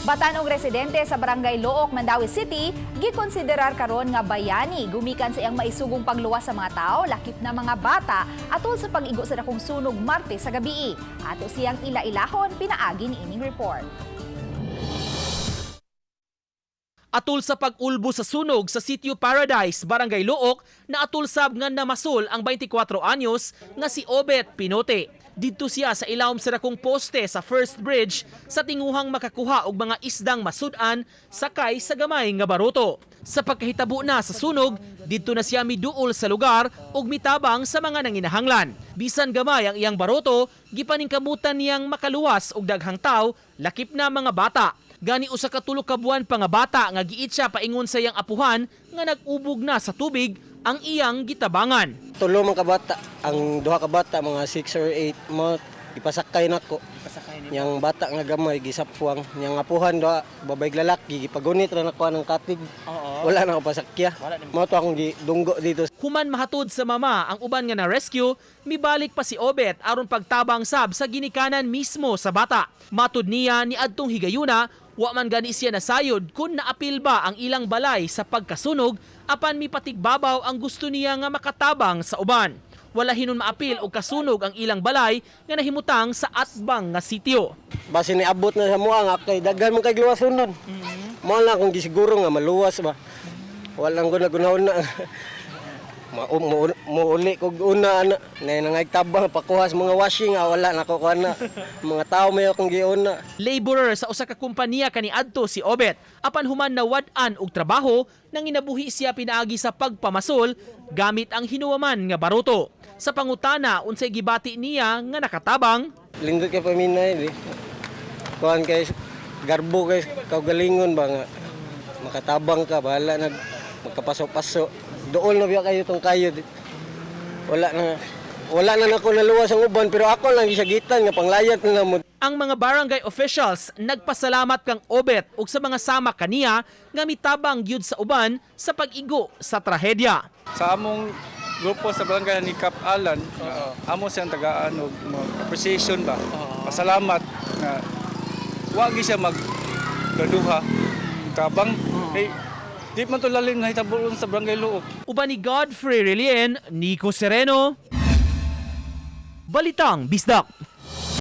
Batan-ong residente sa Barangay Look, Mandawi City, gikonsiderar karon nga bayani gumikan sa iyang maisugong pagluwas sa mga tao, lakip na mga bata atol sa pag-igo sa dakong sunog Martes sa gabi. Ato siyang ila-ilahon pinaagi ni ining report. Atul sa pag-ulbo sa sunog sa Sitio Paradise, Barangay Look, na atulsab nga namasul ang 24 anyos nga si Obet Pinote. Didto siya sa ilawom sa dakong poste sa First Bridge sa tinguhang makakuha og mga isdang masudan sakay sa gamay nga baruto. Sa pagkahitabo na sa sunog, didto na siya miduol sa lugar ug mitabang sa mga nanginahanglan. Bisan gamay ang iyang baruto, gipaningkamutan niyang makaluwas og daghang tawo, lakip na mga bata. Gani usa ka tulo ka buwan pa nga bata nga giit siya paingon sa iyang apuhan nga nag-ubog na sa tubig ang iyang gitabangan. Tulo man ka bata, ang duha ka bata mga 6 or 8 mo ipasakay nako. Yang bata nga gamay gisapwang, yang apuhan duha babayg lalaki gipagunit ra nako ng katig. Wala na ako pasakya. Mo to akong gidunggo dito. Human mahatod sa mama ang uban nga na-rescue, mibalik pa si Obet aron pagtabang sab sa ginikanan mismo sa bata. Matud niya ni adtong higayuna, wa man gani siya nasayod kung naapil ba ang ilang balay sa pagkasunog apan mipatigbabaw ang gusto niya nga makatabang sa uban. Wala hinon maapil o kasunog ang ilang balay nga nahimutang sa atbang nga sitio. Base ni abot na sa mua nga kay daghan man kay luwas nun. Mo lang kung gisiguro nga maluwas ba. Wala ko nagunahon na. Muuli kog una na nangaytabang pakuhas mga washing wala na ko na mga tao may akong giuna. Laborer sa usa ka kompanya kaniadto si Obet apan human nawad-an og trabaho nang inabuhi siya pinaagi sa pagpamasol gamit ang hinuwaman nga baruto. Sa pangutana unsay gibati niya nga nakatabang. Lindot kay paminay di. Kuan kay garbo kay kaugalingon ba nga makatabang ka bahala nag magkapasok-pasok. Dool na biya kayo tong kayo. Wala na nako naluwas ang uban pero ako lang gisagitan nga panglayat na mo. Ang mga barangay officials nagpasalamat kang Obet ug sa mga sama kaniya nga mitabang gyud sa uban sa pag-igo sa trahedya. Sa among grupo sa barangay ni Cap Alan, amo siyang tagaan og appreciation ba. Pasalamat nga wa gi siya maggaduha tabang kay di man to lalim nga hitabulon sa Barangay Look. Uban ni Godfrey Relien, Nico Sereno, Balitang Bisdak.